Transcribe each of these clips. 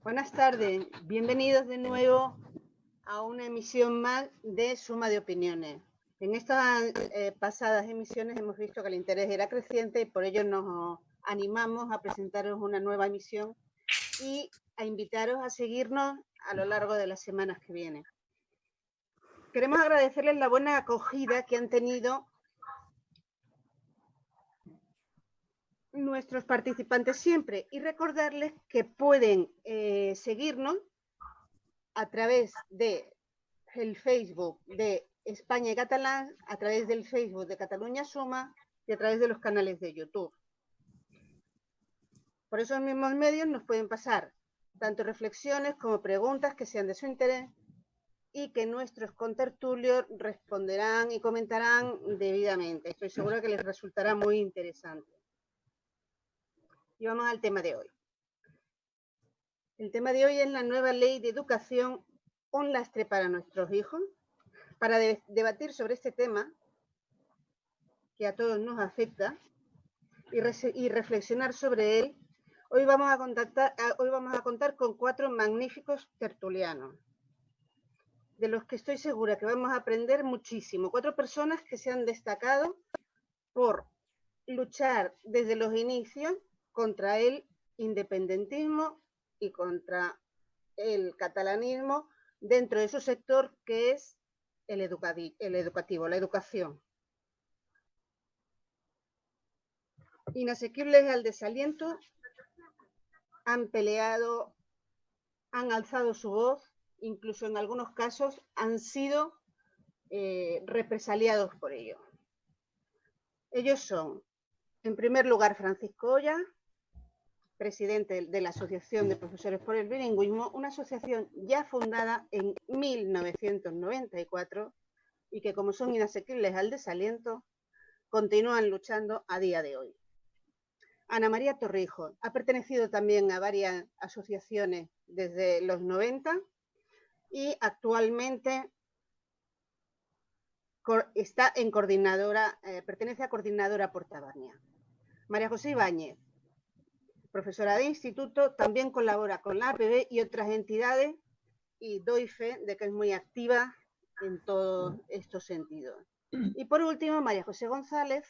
Buenas tardes, bienvenidos de nuevo a una emisión más de Suma de Opiniones. En estas pasadas emisiones hemos visto que el interés era creciente y por ello nos animamos a presentaros una nueva emisión y a invitaros a seguirnos a lo largo de las semanas que vienen. Queremos agradecerles la buena acogida que han tenido nuestros participantes siempre y recordarles que pueden seguirnos a través del Facebook de España y Catalán, a través del Facebook de Cataluña Suma y a través de los canales de YouTube. Por esos mismos medios nos pueden pasar tanto reflexiones como preguntas que sean de su interés y que nuestros contertulios responderán y comentarán debidamente. Estoy segura que les resultará muy interesante. Y vamos al tema de hoy. El tema de hoy es la nueva ley de educación, un lastre para nuestros hijos. Para debatir sobre este tema, que a todos nos afecta, y reflexionar sobre él, hoy vamos a contar con 4 magníficos tertulianos, de los que estoy segura que vamos a aprender muchísimo. 4 personas que se han destacado por luchar desde los inicios contra el independentismo y contra el catalanismo dentro de su sector, que es el educativo, la educación. Inasequibles al desaliento, han peleado, han alzado su voz, incluso en algunos casos han sido represaliados por ello. Ellos son, en primer lugar, Francisco Oya, presidente de la Asociación de Profesores por el Bilingüismo, una asociación ya fundada en 1994 y que, como son inasequibles al desaliento, continúan luchando a día de hoy. Ana María Torrijos ha pertenecido también a varias asociaciones desde los 90 y actualmente está en coordinadora, pertenece a Coordinadora Portabarnia. María José Ibáñez, profesora de instituto, también colabora con la APB y otras entidades y doy fe de que es muy activa en todos estos sentidos. Y por último, María José González,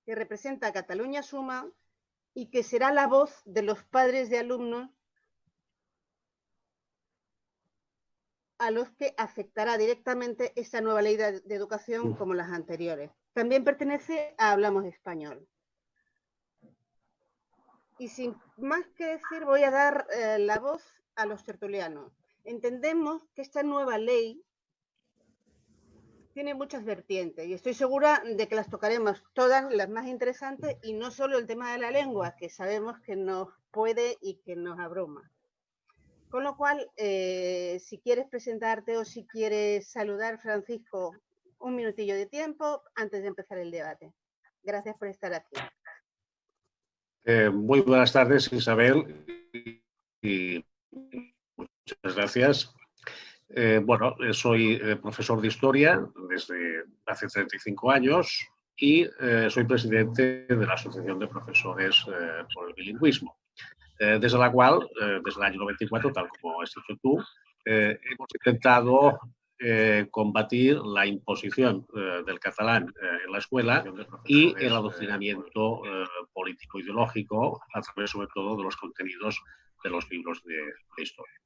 que representa a Cataluña Suma y que será la voz de los padres de alumnos a los que afectará directamente esta nueva ley de educación como las anteriores. También pertenece a Hablamos Español. Y sin más que decir, voy a dar la voz a los tertulianos. Entendemos que esta nueva ley tiene muchas vertientes y estoy segura de que las tocaremos todas, las más interesantes, y no solo el tema de la lengua, que sabemos que nos puede y que nos abruma. Con lo cual, si quieres presentarte o si quieres saludar, Francisco, un minutillo de tiempo antes de empezar el debate. Gracias por estar aquí. Muy buenas tardes, Isabel, y muchas gracias. Bueno, soy profesor de Historia desde hace 35 años y soy presidente de la Asociación de Profesores por el Bilingüismo, desde la cual, desde el año 94, tal como has dicho tú, hemos intentado combatir la imposición del catalán en la escuela y el adoctrinamiento político-ideológico a través, sobre todo, de los contenidos de los libros de historia.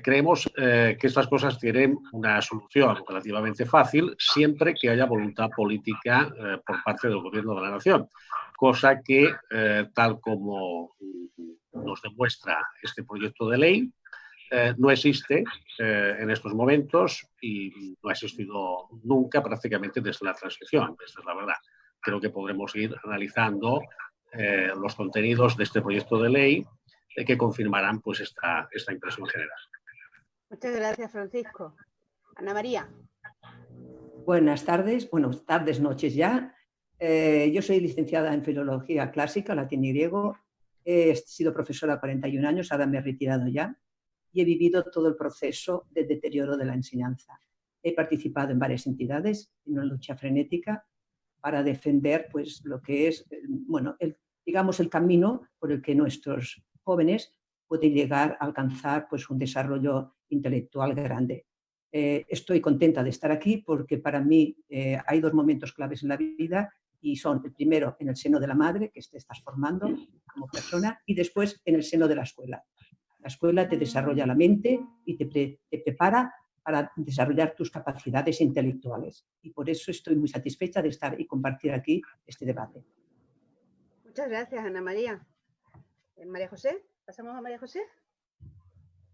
Creemos que estas cosas tienen una solución relativamente fácil siempre que haya voluntad política por parte del Gobierno de la Nación, cosa que, tal como nos demuestra este proyecto de ley, no existe en estos momentos y no ha existido nunca prácticamente desde la transición. Esa es la verdad. Creo que podremos ir analizando los contenidos de este proyecto de ley que confirmarán pues esta impresión general. Muchas gracias, Francisco. Ana María. Buenas tardes, noches ya. Yo soy licenciada en Filología Clásica, Latín y Griego. He sido profesora 41 años, ahora me he retirado ya. Y he vivido todo el proceso de deterioro de la enseñanza. He participado en varias entidades en una lucha frenética para defender pues, lo que es, digamos, el camino por el que nuestros jóvenes puede llegar a alcanzar pues, un desarrollo intelectual grande. Estoy contenta de estar aquí porque para mí hay dos momentos claves en la vida y son el primero en el seno de la madre, que te estás formando como persona, y después en el seno de la escuela. La escuela te desarrolla la mente y te prepara para desarrollar tus capacidades intelectuales. Y por eso estoy muy satisfecha de estar y compartir aquí este debate. Muchas gracias, Ana María. María José, ¿pasamos a María José?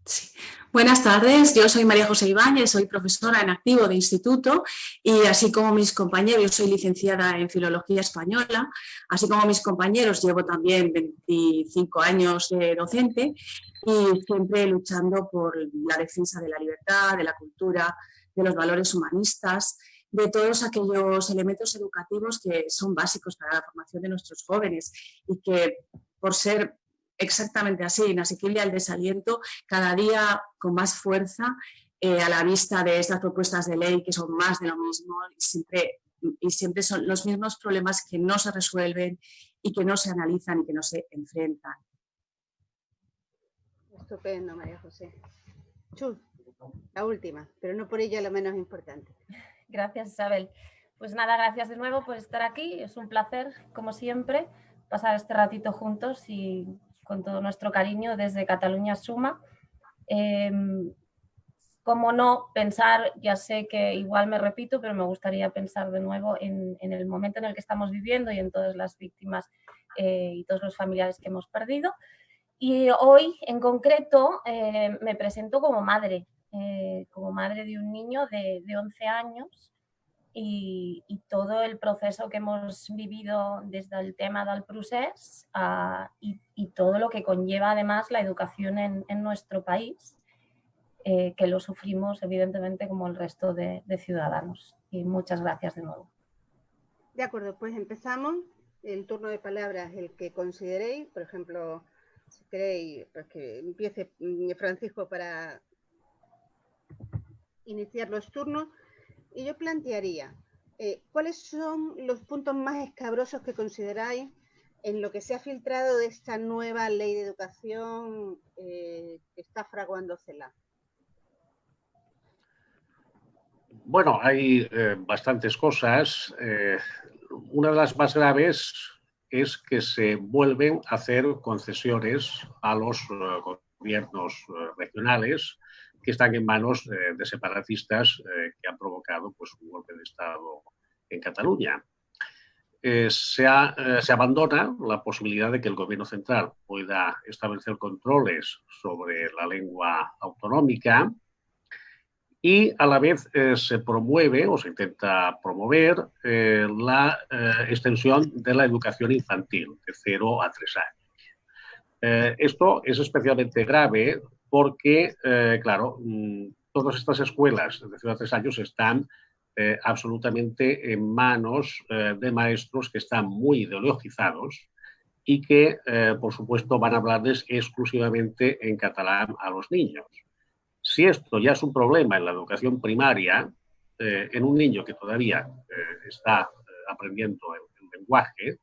Sí. Buenas tardes, yo soy María José Ibáñez, soy profesora en activo de instituto y así como mis compañeros, yo soy licenciada en Filología Española, así como mis compañeros llevo también 25 años de docente y siempre luchando por la defensa de la libertad, de la cultura, de los valores humanistas, de todos aquellos elementos educativos que son básicos para la formación de nuestros jóvenes y que por ser exactamente así, inasequible al desaliento, cada día con más fuerza a la vista de estas propuestas de ley que son más de lo mismo y siempre son los mismos problemas que no se resuelven y que no se analizan y que no se enfrentan. Estupendo, María José. Chul, la última, pero no por ello la menos importante. Gracias, Isabel. Pues nada, gracias de nuevo por estar aquí. Es un placer, como siempre, pasar este ratito juntos y con todo nuestro cariño desde Cataluña Suma. Como no pensar, ya sé que igual me repito, pero me gustaría pensar de nuevo en el momento en el que estamos viviendo y en todas las víctimas y todos los familiares que hemos perdido. Y hoy, en concreto, me presento como madre de un niño de 11 años y todo el proceso que hemos vivido desde el tema del procés y todo lo que conlleva además la educación en nuestro país, que lo sufrimos evidentemente como el resto de ciudadanos. Y muchas gracias de nuevo. De acuerdo, pues empezamos. El turno de palabras, el que consideréis, por ejemplo, si queréis pues que empiece Francisco para iniciar los turnos. Y yo plantearía, ¿cuáles son los puntos más escabrosos que consideráis en lo que se ha filtrado de esta nueva ley de educación que está fraguándosela? Bueno, hay bastantes cosas. Una de las más graves es que se vuelven a hacer concesiones a los gobiernos regionales que están en manos de separatistas que han provocado pues, un golpe de Estado en Cataluña. Se abandona la posibilidad de que el gobierno central pueda establecer controles sobre la lengua autonómica y a la vez se promueve o se intenta promover la extensión de la educación infantil de 0 a 3 años. Esto es especialmente grave porque, claro, todas estas escuelas de 0 a 3 años están absolutamente en manos de maestros que están muy ideologizados y que, por supuesto, van a hablarles exclusivamente en catalán a los niños. Si esto ya es un problema en la educación primaria, en un niño que todavía está aprendiendo el lenguaje,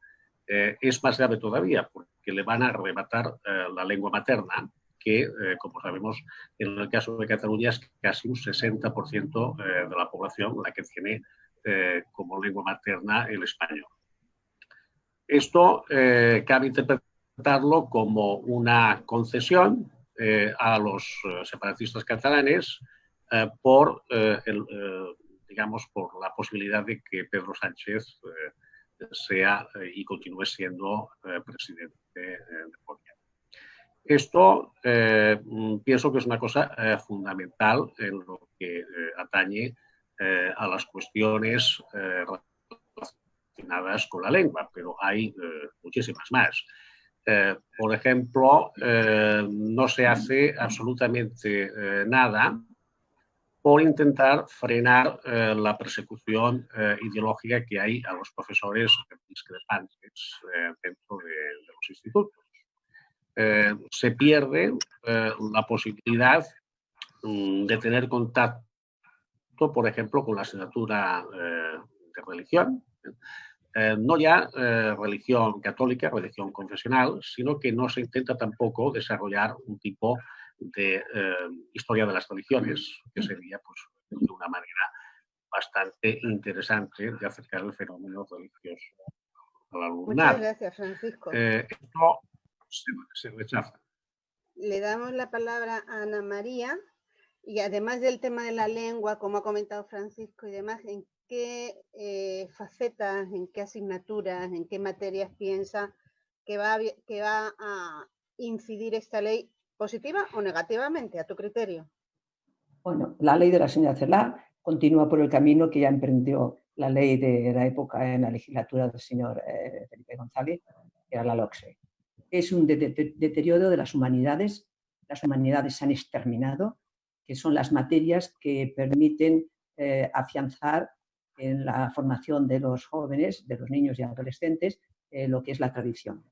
es más grave todavía porque le van a arrebatar la lengua materna, que, como sabemos, en el caso de Cataluña es casi un 60% de la población la que tiene como lengua materna el español. Esto cabe interpretarlo como una concesión a los separatistas catalanes por la posibilidad de que Pedro Sánchez sea y continúe siendo presidente del gobierno. Esto pienso que es una cosa fundamental en lo que atañe a las cuestiones relacionadas con la lengua, pero hay muchísimas más. Por ejemplo, no se hace absolutamente nada por intentar frenar la persecución ideológica que hay a los profesores discrepantes dentro de los institutos. Se pierde la posibilidad de tener contacto, por ejemplo, con la asignatura de religión, no ya religión católica, religión confesional, sino que no se intenta tampoco desarrollar un tipo de historia de las religiones, que sería pues, de una manera bastante interesante de acercar el fenómeno religioso al alumnado. Muchas gracias, Francisco. Esto se rechaza. Le damos la palabra a Ana María y además del tema de la lengua, como ha comentado Francisco y demás, ¿en qué facetas, en qué asignaturas, en qué materias piensa que va a incidir esta ley positiva o negativamente, a tu criterio? Bueno, la ley de la señora Celaá continúa por el camino que ya emprendió la ley de la época en la legislatura del señor Felipe González, que era la LOCSE. Es un deterioro de las humanidades. Las humanidades se han exterminado, que son las materias que permiten afianzar en la formación de los jóvenes, de los niños y adolescentes, lo que es la tradición.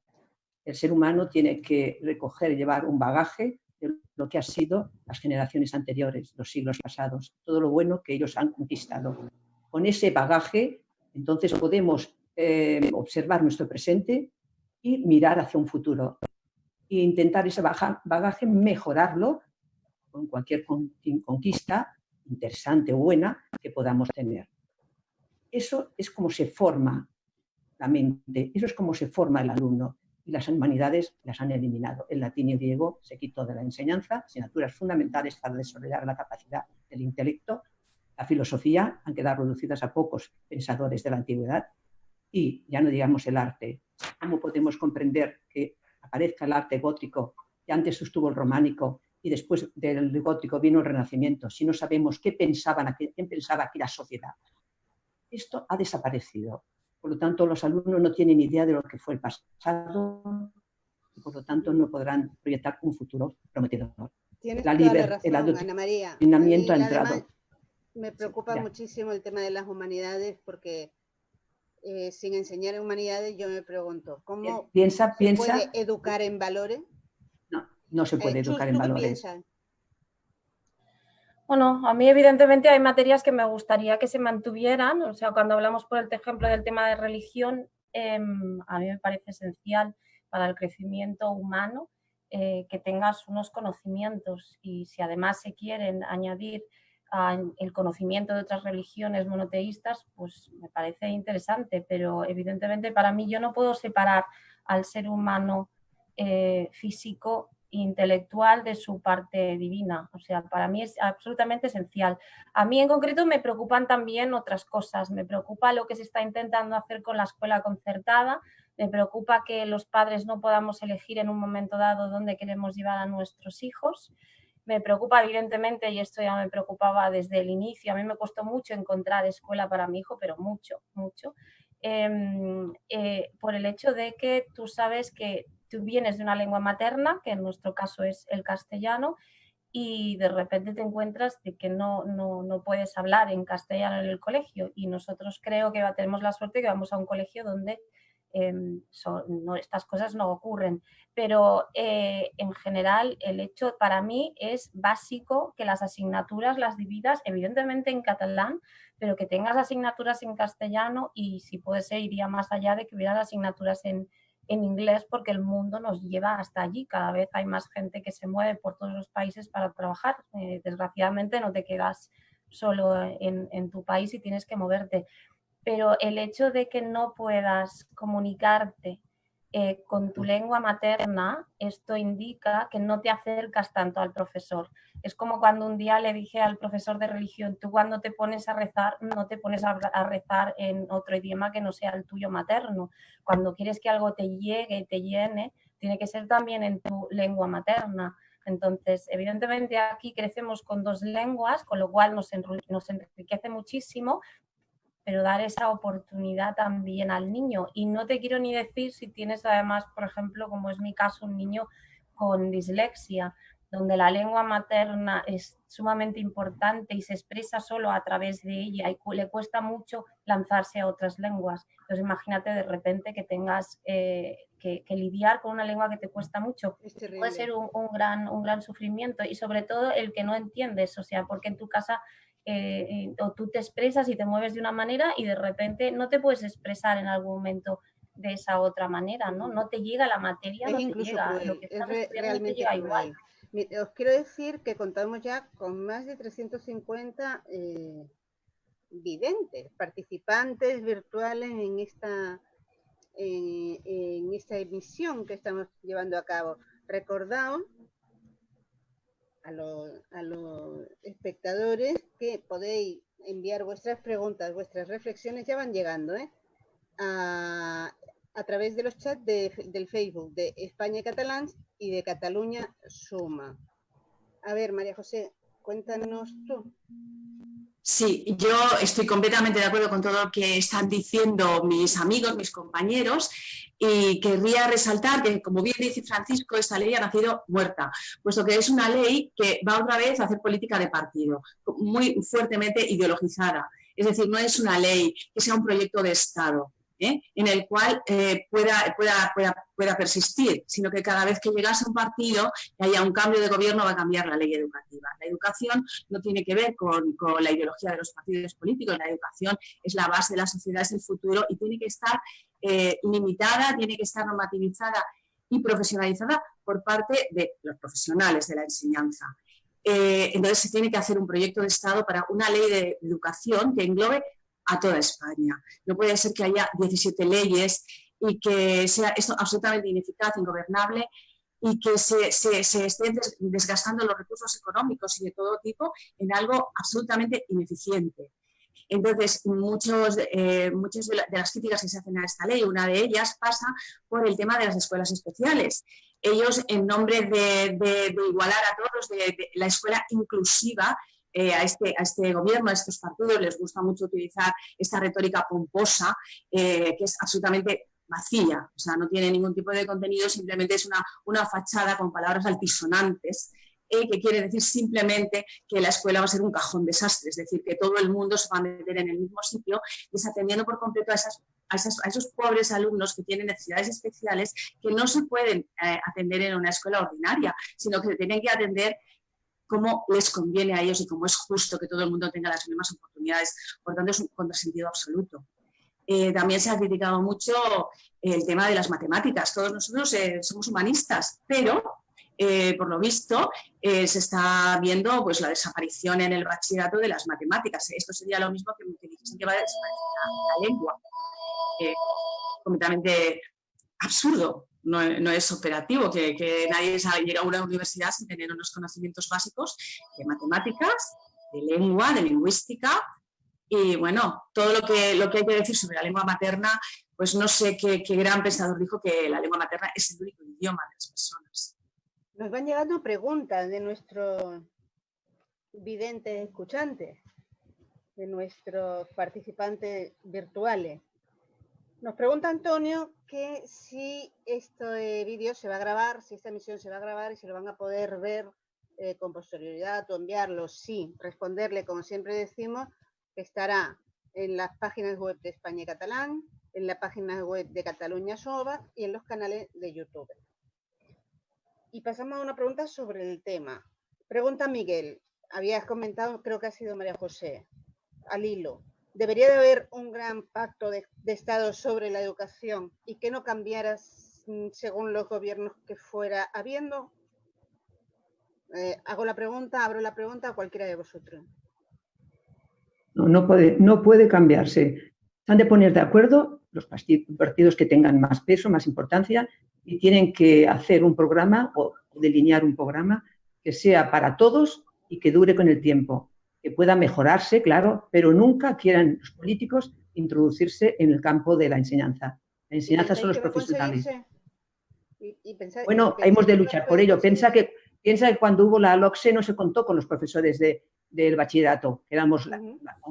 El ser humano tiene que recoger y llevar un bagaje de lo que han sido las generaciones anteriores, los siglos pasados, todo lo bueno que ellos han conquistado. Con ese bagaje, entonces podemos observar nuestro presente y mirar hacia un futuro e intentar ese bagaje mejorarlo con cualquier conquista interesante o buena que podamos tener. Eso es como se forma la mente, eso es como se forma el alumno. Y las humanidades las han eliminado. El latín y el griego se quitó de la enseñanza, asignaturas fundamentales para desarrollar la capacidad del intelecto. La filosofía han quedado reducidas a pocos pensadores de la antigüedad. Y ya no digamos el arte. ¿Cómo podemos comprender que aparezca el arte gótico, que antes estuvo el románico y después del gótico vino el Renacimiento, si no sabemos qué pensaba aquella sociedad? Esto ha desaparecido. Por lo tanto, los alumnos no tienen idea de lo que fue el pasado y por lo tanto no podrán proyectar un futuro prometedor. Tienes toda la razón, Ana María. Adoctrinamiento ha entrado. Me preocupa muchísimo el tema de las humanidades porque sin enseñar en humanidades yo me pregunto, ¿cómo se puede educar en valores? No se puede educar en valores. Bueno, a mí evidentemente hay materias que me gustaría que se mantuvieran, o sea, cuando hablamos por ejemplo del tema de religión, a mí me parece esencial para el crecimiento humano que tengas unos conocimientos y si además se quieren añadir el conocimiento de otras religiones monoteístas, pues me parece interesante, pero evidentemente para mí yo no puedo separar al ser humano físico intelectual de su parte divina, o sea, para mí es absolutamente esencial. A mí en concreto me preocupan también otras cosas, me preocupa lo que se está intentando hacer con la escuela concertada, me preocupa que los padres no podamos elegir en un momento dado dónde queremos llevar a nuestros hijos, me preocupa evidentemente, y esto ya me preocupaba desde el inicio, a mí me costó mucho encontrar escuela para mi hijo, pero mucho, por el hecho de que tú sabes que tú vienes de una lengua materna, que en nuestro caso es el castellano, y de repente te encuentras de que no puedes hablar en castellano en el colegio. Y nosotros creo que tenemos la suerte que vamos a un colegio donde estas cosas no ocurren. Pero en general el hecho para mí es básico que las asignaturas las dividas evidentemente en catalán, pero que tengas asignaturas en castellano y si puede ser iría más allá de que hubiera asignaturas en inglés porque el mundo nos lleva hasta allí. Cada vez hay más gente que se mueve por todos los países para trabajar. Desgraciadamente no te quedas solo en tu país y tienes que moverte. Pero el hecho de que no puedas comunicarte con tu lengua materna, esto indica que no te acercas tanto al profesor. Es como cuando un día le dije al profesor de religión, tú cuando te pones a rezar, no te pones a rezar en otro idioma que no sea el tuyo materno. Cuando quieres que algo te llegue, te llene, tiene que ser también en tu lengua materna. Entonces, evidentemente aquí crecemos con dos lenguas, con lo cual nos enriquece muchísimo, pero dar esa oportunidad también al niño. Y no te quiero ni decir si tienes además, por ejemplo, como es mi caso, un niño con dislexia, donde la lengua materna es sumamente importante y se expresa solo a través de ella y le cuesta mucho lanzarse a otras lenguas. Entonces imagínate de repente que tengas que lidiar con una lengua que te cuesta mucho. Puede ser un gran sufrimiento y sobre todo el que no entiendes, o sea, porque en tu casa o tú te expresas y te mueves de una manera y de repente no te puedes expresar en algún momento de esa otra manera, ¿no? No te llega la materia, Es no te incluso llega, cruel, lo que estás estudiando no te realmente llega cruel. igual. Os quiero decir que contamos ya con más de 350 videntes, participantes virtuales en esta emisión que estamos llevando a cabo. Recordaos a los espectadores que podéis enviar vuestras preguntas, vuestras reflexiones, ya van llegando, a través de los chats del Facebook de España Catalans y de Cataluña Suma. A ver, María José, cuéntanos tú. Sí, yo estoy completamente de acuerdo con todo lo que están diciendo mis amigos, mis compañeros, y querría resaltar que, como bien dice Francisco, esta ley ha nacido muerta, puesto que es una ley que va otra vez a hacer política de partido, muy fuertemente ideologizada. Es decir, no es una ley que sea un proyecto de Estado, en el cual pueda persistir, sino que cada vez que llegase un partido y haya un cambio de gobierno va a cambiar la ley educativa. La educación no tiene que ver con la ideología de los partidos políticos, la educación es la base de la sociedad, es el futuro y tiene que estar limitada, tiene que estar normativizada y profesionalizada por parte de los profesionales de la enseñanza. Entonces se tiene que hacer un proyecto de Estado para una ley de educación que englobe a toda España. No puede ser que haya 17 leyes y que sea esto absolutamente ineficaz, ingobernable y que se estén desgastando los recursos económicos y de todo tipo en algo absolutamente ineficiente. Entonces, muchas de las críticas que se hacen a esta ley, una de ellas pasa por el tema de las escuelas especiales. Ellos, en nombre de igualar a todos, de la escuela inclusiva, a este gobierno, a estos partidos, les gusta mucho utilizar esta retórica pomposa, que es absolutamente vacía, o sea, no tiene ningún tipo de contenido, simplemente es una fachada con palabras altisonantes, que quiere decir simplemente que la escuela va a ser un cajón desastre, es decir, que todo el mundo se va a meter en el mismo sitio, desatendiendo por completo a esos pobres alumnos que tienen necesidades especiales que no se pueden atender en una escuela ordinaria, sino que se tienen que atender cómo les conviene a ellos y cómo es justo que todo el mundo tenga las mismas oportunidades. Por tanto, es un contrasentido absoluto. También se ha criticado mucho el tema de las matemáticas. Todos nosotros somos humanistas, pero por lo visto se está viendo pues, la desaparición en el bachillerato de las matemáticas. Esto sería lo mismo que dijesen que va a desaparecer la lengua. Completamente absurdo. No es operativo que nadie llegue a una universidad sin tener unos conocimientos básicos de matemáticas, de lengua, de lingüística y, bueno, todo lo que hay que decir sobre la lengua materna, pues no sé qué gran pensador dijo que la lengua materna es el único idioma de las personas. Nos van llegando preguntas de nuestros videntes escuchantes, de nuestros participantes virtuales. Nos pregunta Antonio que si este vídeo se va a grabar, si esta emisión se va a grabar y si lo van a poder ver con posterioridad o enviarlo. Sí, responderle, como siempre decimos, que estará en las páginas web de España y Catalán, en la página web de Cataluña Suma y en los canales de YouTube. Y pasamos a una pregunta sobre el tema. Pregunta Miguel, habías comentado, creo que ha sido María José, al hilo. ¿Debería de haber un gran pacto de Estado sobre la educación y que no cambiara según los gobiernos que fuera habiendo? Abro la pregunta a cualquiera de vosotros. No puede cambiarse. Se han de poner de acuerdo los partidos que tengan más peso, más importancia, y tienen que hacer un programa o delinear un programa que sea para todos y que dure con el tiempo, que pueda mejorarse, claro, pero nunca quieran los políticos introducirse en el campo de la enseñanza. La enseñanza son los profesionales. Bueno, hemos de luchar por ello. Piensa que cuando hubo la LOCSE no se contó con los profesores del bachillerato, que éramos,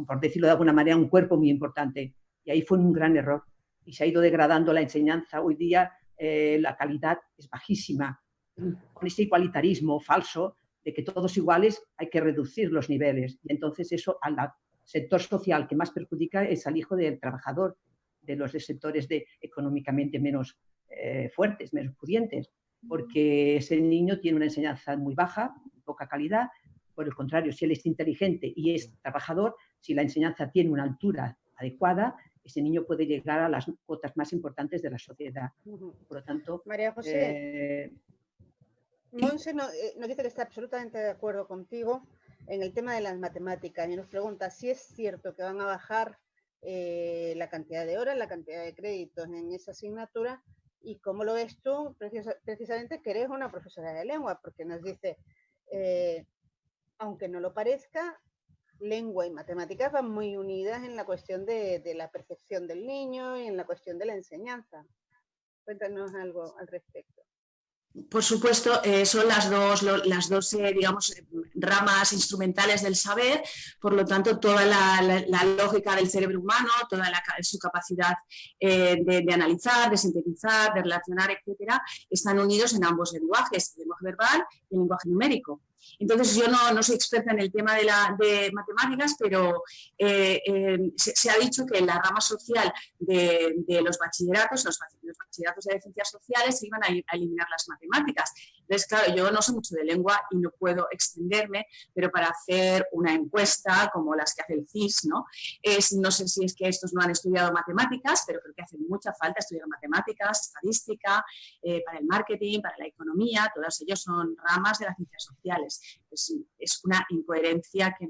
por decirlo de alguna manera, un cuerpo muy importante. Y ahí fue un gran error. Y se ha ido degradando la enseñanza. Hoy día la calidad es bajísima. Con ese igualitarismo falso de que todos iguales hay que reducir los niveles. Y entonces eso al sector social que más perjudica es al hijo del trabajador, de los sectores económicamente menos fuertes, menos pudientes, porque ese niño tiene una enseñanza muy baja, poca calidad, Por el contrario, si él es inteligente y es trabajador, si la enseñanza tiene una altura adecuada, ese niño puede llegar a las cotas más importantes de la sociedad. Por lo tanto, María José, Monse nos dice que está absolutamente de acuerdo contigo en el tema de las matemáticas y nos pregunta si es cierto que van a bajar la cantidad de horas, la cantidad de créditos en esa asignatura y cómo lo ves tú, precisamente que eres una profesora de lengua, porque nos dice, aunque no lo parezca, lengua y matemáticas van muy unidas en la cuestión de la percepción del niño y en la cuestión de la enseñanza. Cuéntanos algo al respecto. Por supuesto, son las dos digamos, ramas instrumentales del saber, por lo tanto, toda la lógica del cerebro humano, toda su capacidad de analizar, de sintetizar, de relacionar, etcétera, están unidos en ambos lenguajes, el lenguaje verbal y el lenguaje numérico. Entonces, yo no soy experta en el tema de matemáticas, pero se ha dicho que en la rama social de los bachilleratos, los bachilleratos de ciencias sociales, se iban a eliminar las matemáticas. Entonces, claro, yo no sé mucho de lengua y no puedo extenderme, pero para hacer una encuesta como las que hace el CIS, ¿no? No sé si es que estos no han estudiado matemáticas, pero creo que hace mucha falta estudiar matemáticas, estadística, para el marketing, para la economía, todos ellos son ramas de las ciencias sociales. Es una incoherencia que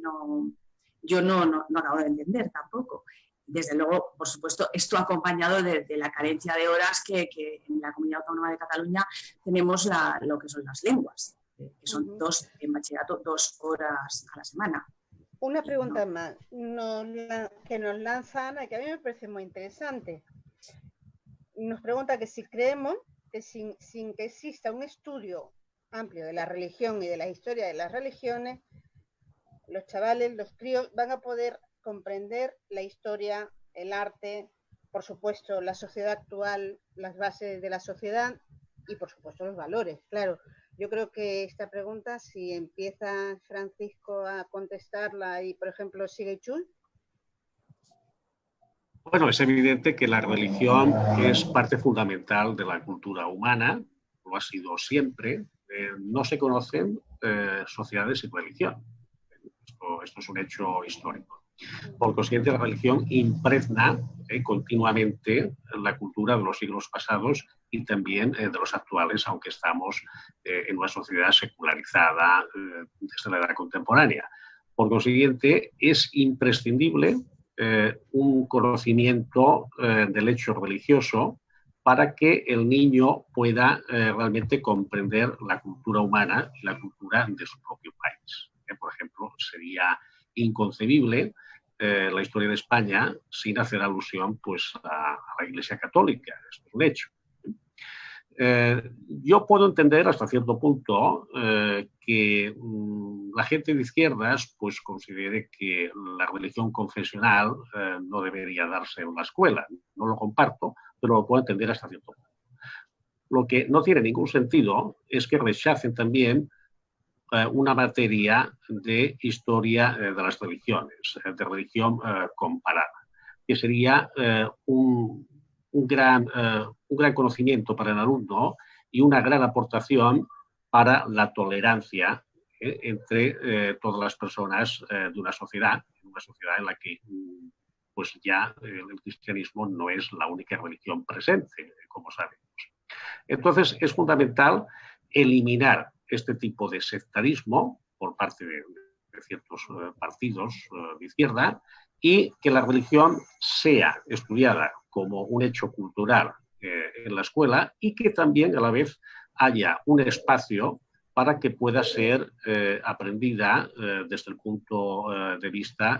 yo no acabo de entender tampoco. Desde luego, por supuesto, esto acompañado de la carencia de horas que en la Comunidad Autónoma de Cataluña tenemos lo que son las lenguas, que son en bachillerato 2 horas a la semana. Una pregunta más que nos lanza Ana, que a mí me parece muy interesante. Nos pregunta que si creemos que sin que exista un estudio amplio de la religión y de la historia de las religiones, los chavales, los críos, van a poder comprender la historia, el arte, por supuesto, la sociedad actual, las bases de la sociedad y, por supuesto, los valores. Claro, yo creo que esta pregunta, si empieza Francisco a contestarla y, por ejemplo, sigue Chul. Bueno, es evidente que la religión es parte fundamental de la cultura humana, lo ha sido siempre. No se conocen sociedades sin religión. Esto es un hecho histórico. Por consiguiente, la religión impregna continuamente la cultura de los siglos pasados y también de los actuales, aunque estamos en una sociedad secularizada desde la edad contemporánea. Por consiguiente, es imprescindible un conocimiento del hecho religioso para que el niño pueda realmente comprender la cultura humana y la cultura de su propio país. Por ejemplo, sería inconcebible la historia de España sin hacer alusión pues, a la Iglesia Católica. Esto es un hecho. Yo puedo entender hasta cierto punto que la gente de izquierdas pues, considere que la religión confesional no debería darse en la escuela. No lo comparto, pero lo puedo entender hasta cierto punto. Lo que no tiene ningún sentido es que rechacen también una materia de historia de las religiones, de religión comparada, que sería un gran conocimiento para el alumno y una gran aportación para la tolerancia entre todas las personas de una sociedad en la que pues ya el cristianismo no es la única religión presente, como sabemos. Entonces, es fundamental eliminar este tipo de sectarismo por parte de ciertos partidos de izquierda y que la religión sea estudiada como un hecho cultural en la escuela y que también a la vez haya un espacio para que pueda ser aprendida desde el punto de vista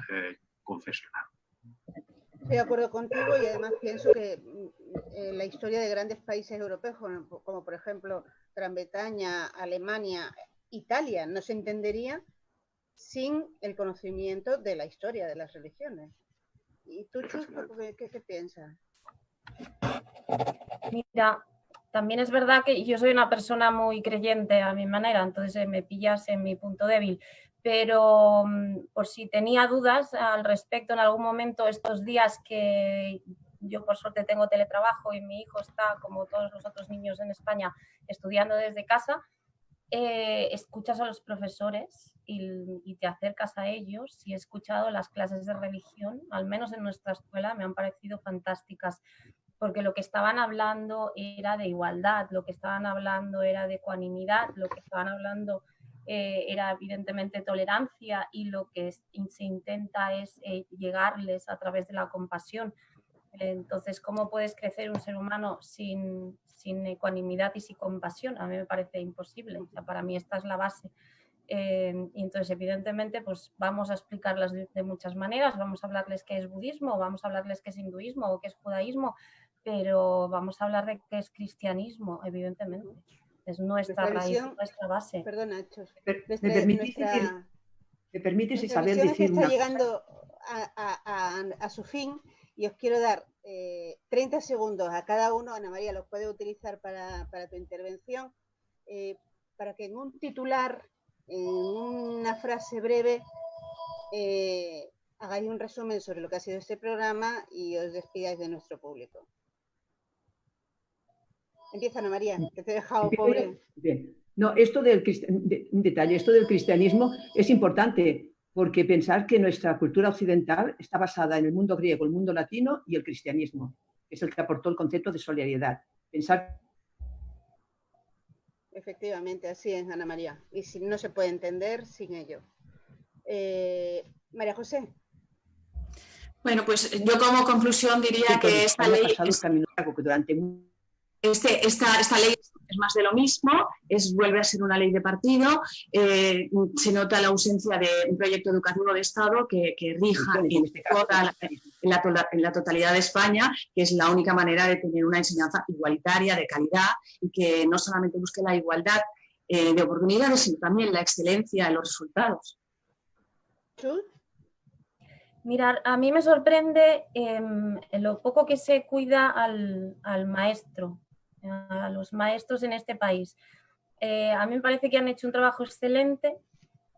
confesional. Estoy de acuerdo contigo y además pienso que la historia de grandes países europeos, como por ejemplo Gran Bretaña, Alemania, Italia, no se entendería sin el conocimiento de la historia de las religiones. ¿Y tú, Chus, qué piensas? Mira, también es verdad que yo soy una persona muy creyente a mi manera, entonces me pillas en mi punto débil. Pero por si tenía dudas al respecto en algún momento, estos días que yo por suerte tengo teletrabajo y mi hijo está, como todos los otros niños en España, estudiando desde casa, escuchas a los profesores y te acercas a ellos. Y he escuchado las clases de religión, al menos en nuestra escuela, me han parecido fantásticas, porque lo que estaban hablando era de igualdad, lo que estaban hablando era de ecuanimidad, lo que estaban hablando era evidentemente tolerancia, y lo que se intenta es llegarles a través de la compasión. Entonces, ¿cómo puedes crecer un ser humano sin ecuanimidad y sin compasión? A mí me parece imposible. O sea, para mí esta es la base. Y entonces, evidentemente, pues vamos a explicarlas de muchas maneras. Vamos a hablarles qué es budismo, vamos a hablarles qué es hinduismo o qué es judaísmo, pero vamos a hablar de qué es cristianismo, evidentemente. Es nuestra raíz, nuestra base. Perdona, Chos. ¿Me permites, Isabel, decir que está llegando a su fin, y os quiero dar 30 segundos a cada uno. Ana María, los puedes utilizar para tu intervención, para que en un titular, en una frase breve, hagáis un resumen sobre lo que ha sido este programa y os despidáis de nuestro público. Empieza, Ana María, que te he dejado pobre. Bien. No, un detalle, esto del cristianismo es importante, porque pensar que nuestra cultura occidental está basada en el mundo griego, el mundo latino y el cristianismo, que es el que aportó el concepto de solidaridad. Pensar... Efectivamente, así es, Ana María. Y si no se puede entender sin ello. María José. Bueno, pues yo como conclusión diría que esta ley... Esta ley es más de lo mismo, vuelve a ser una ley de partido, se nota la ausencia de un proyecto educativo de Estado que rija en la totalidad de España, que es la única manera de tener una enseñanza igualitaria, de calidad, y que no solamente busque la igualdad de oportunidades, sino también la excelencia en los resultados. ¿Tú? Mirar, a mí me sorprende lo poco que se cuida al maestro, a los maestros en este país. A mí me parece que han hecho un trabajo excelente,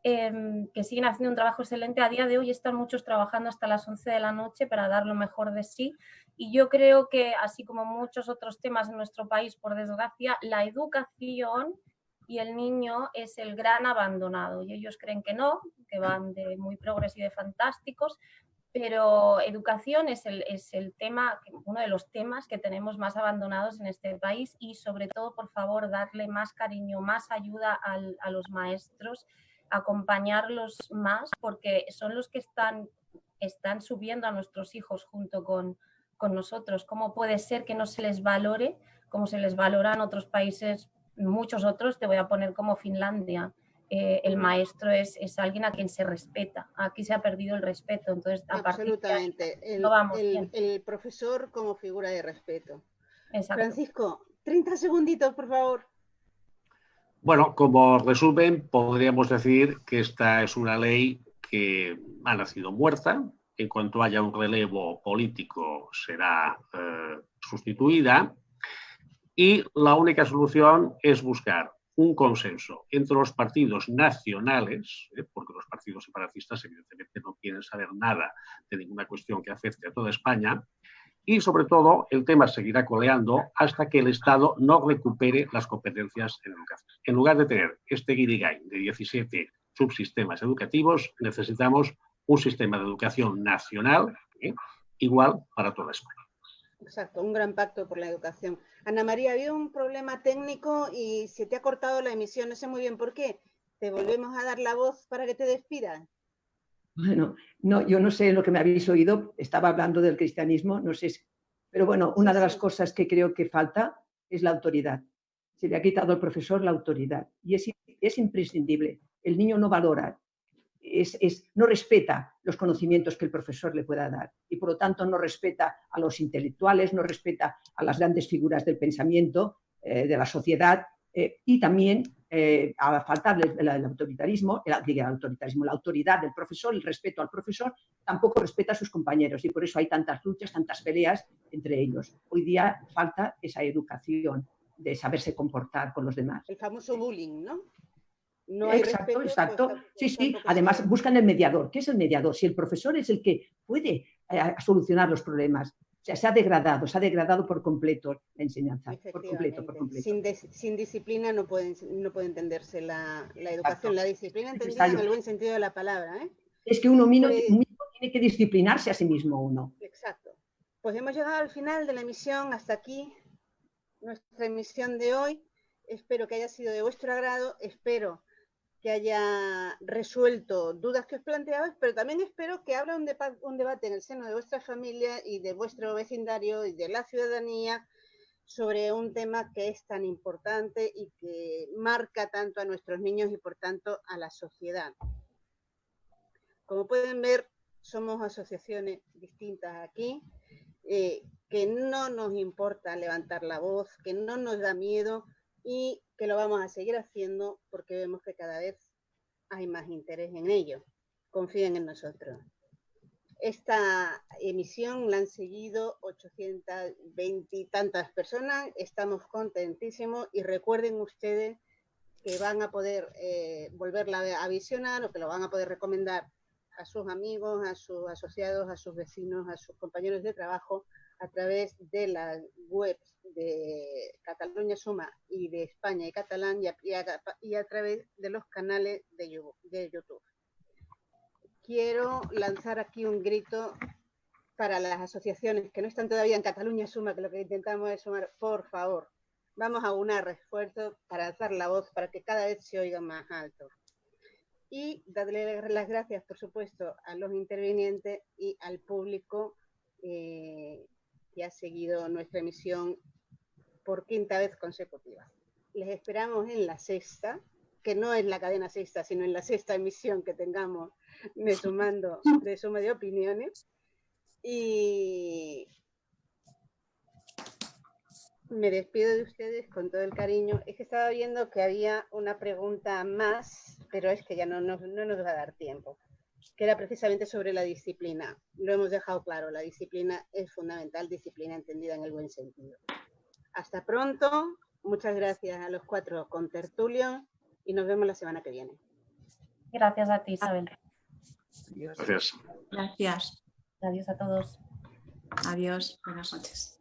que siguen haciendo un trabajo excelente. A día de hoy están muchos trabajando hasta las 11 de la noche para dar lo mejor de sí, y yo creo que, así como muchos otros temas en nuestro país, por desgracia, la educación y el niño es el gran abandonado, y ellos creen que no, que van de muy progres y de fantásticos, pero educación es el tema, uno de los temas que tenemos más abandonados en este país. Y sobre todo, por favor, darle más cariño, más ayuda a los maestros, acompañarlos más, porque son los que están subiendo a nuestros hijos junto con nosotros. ¿Cómo puede ser que no se les valore como se les valora en otros países, muchos otros? Te voy a poner como Finlandia. El maestro es alguien a quien se respeta. Aquí se ha perdido el respeto. Entonces, absolutamente. El profesor como figura de respeto. Exacto. Francisco, 30 segunditos, por favor. Bueno, como resumen, podríamos decir que esta es una ley que ha nacido muerta. En cuanto haya un relevo político, será sustituida. Y la única solución es buscar un consenso entre los partidos nacionales, porque los partidos separatistas evidentemente no quieren saber nada de ninguna cuestión que afecte a toda España, y sobre todo el tema seguirá coleando hasta que el Estado no recupere las competencias en educación. En lugar de tener este guirigay de 17 subsistemas educativos, necesitamos un sistema de educación nacional igual para toda España. Exacto, un gran pacto por la educación. Ana María, había un problema técnico y se te ha cortado la emisión, no sé muy bien por qué. ¿Te volvemos a dar la voz para que te despidas? Bueno, no, yo no sé lo que me habéis oído, estaba hablando del cristianismo, no sé, pero bueno, una de las cosas que creo que falta es la autoridad. Se le ha quitado al profesor la autoridad y es imprescindible. El niño no valora, no respeta los conocimientos que el profesor le pueda dar y por lo tanto no respeta a los intelectuales, no respeta a las grandes figuras del pensamiento, de la sociedad, y también a faltarle el autoritarismo, la autoridad del profesor, el respeto al profesor, tampoco respeta a sus compañeros y por eso hay tantas luchas, tantas peleas entre ellos. Hoy día falta esa educación de saberse comportar con los demás. El famoso bullying, ¿no? No hay exacto, respeto, exacto. Pues, sí. Además, buscan el mediador. ¿Qué es el mediador? Si el profesor es el que puede solucionar los problemas, O sea, se ha degradado por completo la enseñanza. Por completo. Sin disciplina no puede entenderse la educación. Exacto. La disciplina entendida en el buen sentido de la palabra. Es que uno mismo tiene que disciplinarse a sí mismo uno. Exacto. Pues hemos llegado al final de la emisión, hasta aquí nuestra emisión de hoy. Espero que haya sido de vuestro agrado, espero que haya resuelto dudas que os planteabais, pero también espero que abra un debate en el seno de vuestra familia y de vuestro vecindario y de la ciudadanía sobre un tema que es tan importante y que marca tanto a nuestros niños y por tanto a la sociedad. Como pueden ver, somos asociaciones distintas aquí, que no nos importa levantar la voz, que no nos da miedo y que lo vamos a seguir haciendo porque vemos que cada vez hay más interés en ello. Confíen en nosotros. Esta emisión la han seguido 820 y tantas personas, estamos contentísimos y recuerden ustedes que van a poder volverla a visionar o que lo van a poder recomendar a sus amigos, a sus asociados, a sus vecinos, a sus compañeros de trabajo a través de las webs de Catalunya Suma y de España y Catalán y a través de los canales de YouTube. Quiero lanzar aquí un grito para las asociaciones que no están todavía en Catalunya Suma, que lo que intentamos es sumar, por favor, vamos a unar esfuerzos para alzar la voz, para que cada vez se oiga más alto. Y darle las gracias, por supuesto, a los intervinientes y al público que ha seguido nuestra emisión por quinta vez consecutiva. Les esperamos en la sexta, que no es la cadena sexta, sino en la sexta emisión que tengamos de Suma de Opiniones. Y me despido de ustedes con todo el cariño. Es que estaba viendo que había una pregunta más, pero es que ya no nos va a dar tiempo, que era precisamente sobre la disciplina. Lo hemos dejado claro, la disciplina es fundamental, disciplina entendida en el buen sentido. Hasta pronto, muchas gracias a los 4 contertulios y nos vemos la semana que viene. Gracias a ti, Isabel. Gracias. Gracias. Adiós a todos. Adiós. Buenas noches.